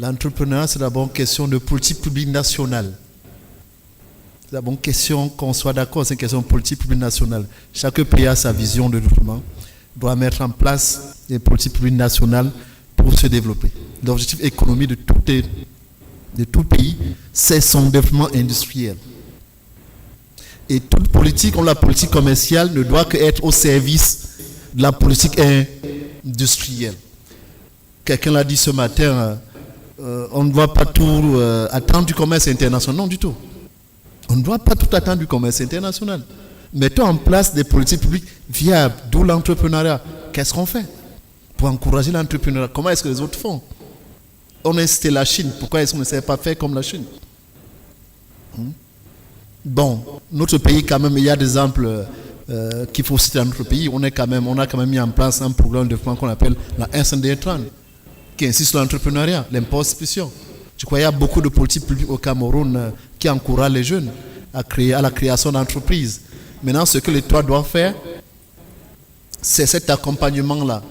L'entrepreneuriat, c'est d'abord une question de politique publique nationale. C'est d'abord une question, qu'on soit d'accord, c'est une question de politique publique nationale. Chaque pays a sa vision de développement, doit mettre en place des politiques publiques nationales pour se développer. L'objectif économique de tout pays, c'est son développement industriel. Et toute politique, comme la politique commerciale, ne doit qu'être au service de la politique industrielle. Quelqu'un l'a dit ce matin, on ne doit pas tout attendre du commerce international. Non, du tout. On ne doit pas tout attendre du commerce international. Mettons en place des politiques publiques viables, d'où l'entrepreneuriat. Qu'est-ce qu'on fait pour encourager l'entrepreneuriat? Comment est-ce que les autres font? On a incité la Chine. Pourquoi est-ce qu'on ne sait pas faire comme la Chine? Bon, notre pays, quand même, il y a des exemples qu'il faut citer dans notre pays. On a quand même mis en place un programme de développement qu'on appelle la 130, qui insiste sur l'entrepreneuriat, l'impôt-expression. Je crois qu'il y a beaucoup de politiques publiques au Cameroun qui encouragent les jeunes à la création d'entreprises. Maintenant, ce que l'État doit faire, c'est cet accompagnement-là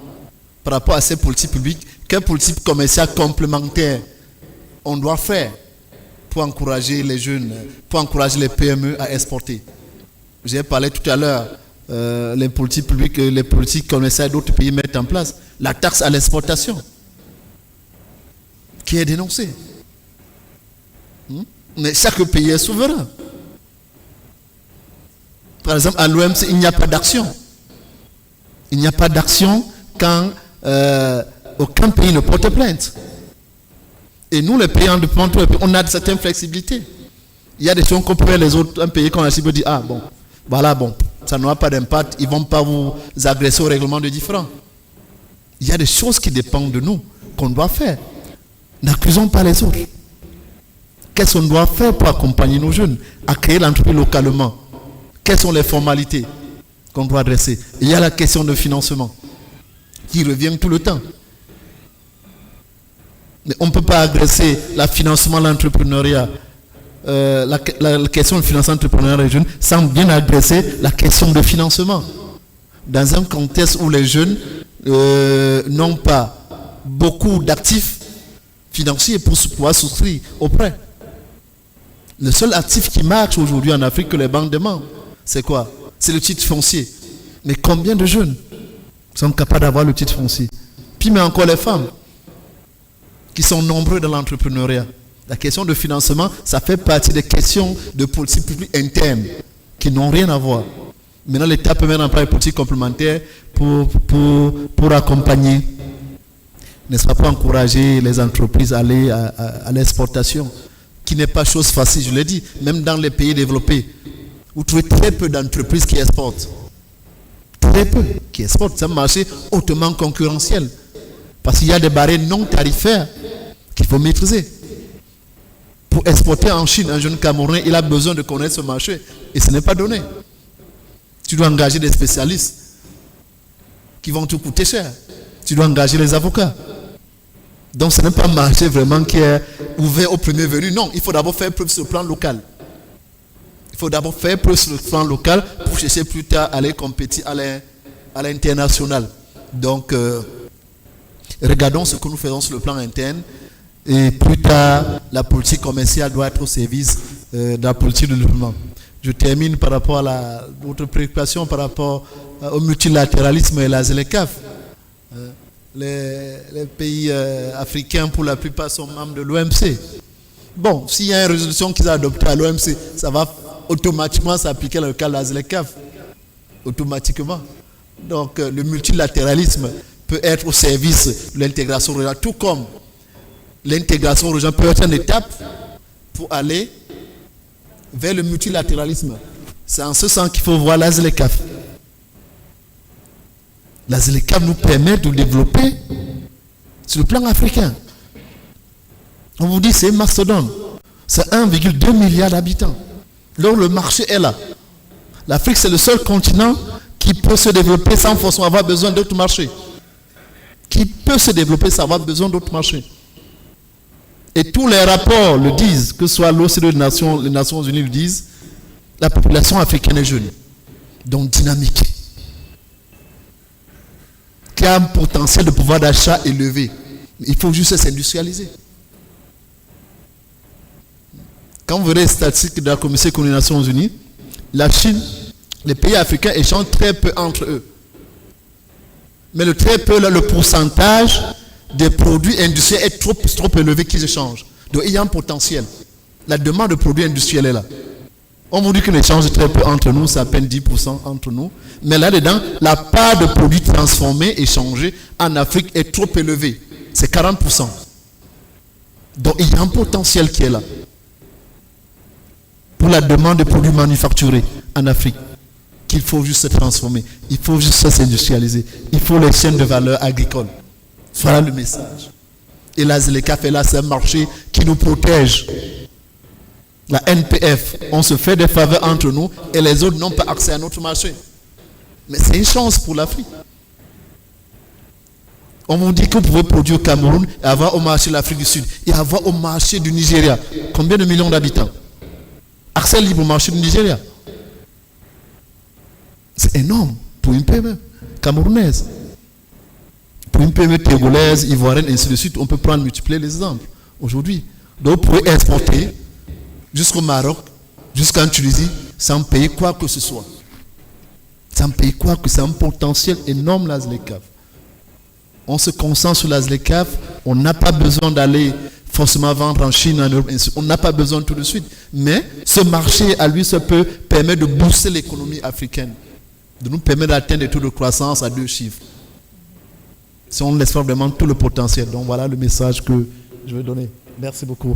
par rapport à ces politiques publiques. Quelle politique commerciale complémentaire on doit faire pour encourager les jeunes, pour encourager les PME à exporter? J'ai parlé tout à l'heure, les politiques publiques, les politiques commerciales d'autres pays mettent en place. La taxe à l'exportation, qui est dénoncée. Mais chaque pays est souverain. Par exemple, à l'OMC, il n'y a pas d'action. Il n'y a pas d'action quand aucun pays ne porte plainte. Et nous, les pays indépendants, on a certaines flexibilités. Il y a des choses qu'on peut faire les autres, un pays qu'on a peut dire, ah bon, voilà, bon, ça n'aura pas d'impact, ils ne vont pas vous agresser au règlement de différends. Il y a des choses qui dépendent de nous, qu'on doit faire. N'accusons pas les autres. Qu'est-ce qu'on doit faire pour accompagner nos jeunes à créer l'entreprise localement? Quelles sont les formalités qu'on doit adresser? Il y a la question de financement qui revient tout le temps. Mais on ne peut pas adresser le financement de l'entrepreneuriat, la question de financement de l'entrepreneuriat des jeunes sans bien adresser la question de financement. Dans un contexte où les jeunes n'ont pas beaucoup d'actifs financiers pour pouvoir souscrire au prêt. Le seul actif qui marche aujourd'hui en Afrique que les banques demandent, c'est quoi? C'est le titre foncier. Mais combien de jeunes sont capables d'avoir le titre foncier? Puis mais encore les femmes, qui sont nombreux dans l'entrepreneuriat. La question de financement, ça fait partie des questions de politique publique interne qui n'ont rien à voir. Maintenant, l'État peut mettre en place des politiques complémentaires pour accompagner, n'est-ce pas, pour encourager les entreprises à aller à l'exportation, qui n'est pas chose facile, je l'ai dit. Même dans les pays développés, vous trouvez très peu d'entreprises qui exportent. Très peu qui exportent. C'est un marché hautement concurrentiel. Parce qu'il y a des barrières non tarifaires qu'il faut maîtriser. Pour exporter en Chine, un jeune Camerounais, il a besoin de connaître ce marché. Et ce n'est pas donné. Tu dois engager des spécialistes qui vont te coûter cher. Tu dois engager les avocats. Donc ce n'est pas un marché vraiment qui est ouvert au premier venu. Non, il faut d'abord faire preuve sur le plan local. Il faut d'abord faire preuve sur le plan local pour chercher plus tard à aller compétir à l'international. Donc, regardons ce que nous faisons sur le plan interne. Et plus tard, la politique commerciale doit être au service de la politique de développement. Je termine par rapport à votre préoccupation par rapport au multilatéralisme et la ZLECAf. Les pays africains, pour la plupart, sont membres de l'OMC. Bon, s'il y a une résolution qu'ils ont adoptée à l'OMC, ça va automatiquement s'appliquer dans le cas de la ZLECAf. Automatiquement. Donc, le multilatéralisme peut être au service de l'intégration régionale, tout comme l'intégration régionale peut être une étape pour aller vers le multilatéralisme. C'est en ce sens qu'il faut voir la ZLECAf. La ZLECAf nous permet de développer sur le plan africain. On vous dit c'est mastodonte. C'est 1,2 milliard d'habitants. Donc le marché est là. L'Afrique, c'est le seul continent qui peut se développer sans forcément avoir besoin d'autres marchés. Qui peut se développer sans avoir besoin d'autres marchés. Et tous les rapports le disent, que ce soit l'OCDE, les Nations Unies le disent, la population africaine est jeune, donc dynamique, qui a un potentiel de pouvoir d'achat élevé. Il faut juste s'industrialiser. Quand vous verrez les statistiques de la Commission économique des Nations Unies, la Chine, les pays africains échangent très peu entre eux. Mais le très peu, là, le pourcentage des produits industriels est trop élevé qu'ils échangent. Donc il y a un potentiel. La demande de produits industriels est là. On vous dit qu'on échange très peu entre nous, c'est à peine 10% entre nous. Mais là-dedans, la part de produits transformés, échangés en Afrique est trop élevée. C'est 40%. Donc il y a un potentiel qui est là. Pour la demande de produits manufacturés en Afrique, qu'il faut juste se transformer. Il faut juste s'industrialiser. Il faut les chaînes de valeur agricoles. Voilà le message. Et la ZLECAf est là, c'est un marché qui nous protège. La NPF, on se fait des faveurs entre nous et les autres n'ont pas accès à notre marché. Mais c'est une chance pour l'Afrique. On vous dit que vous pouvez produire au Cameroun et avoir au marché de l'Afrique du Sud et avoir au marché du Nigeria. Combien de millions d'habitants? Accès libre au marché du Nigeria. C'est énorme pour une PME camerounaise. Pour une PME togolaise, ivoirienne, ainsi de suite, on peut prendre, multiplier les exemples aujourd'hui. Donc vous pouvez exporter jusqu'au Maroc, jusqu'en Tunisie, sans payer quoi que ce soit. Sans payer quoi que c'est un potentiel énorme, la ZLECAf. On se concentre sur la ZLECAf, on n'a pas besoin d'aller forcément vendre en Chine, en Europe, on n'a pas besoin tout de suite. Mais ce marché à lui, ça peut permettre de booster l'économie africaine, de nous permettre d'atteindre des taux de croissance à 2 chiffres. Si on laisse vraiment tout le potentiel. Donc voilà le message que je vais donner. Merci beaucoup.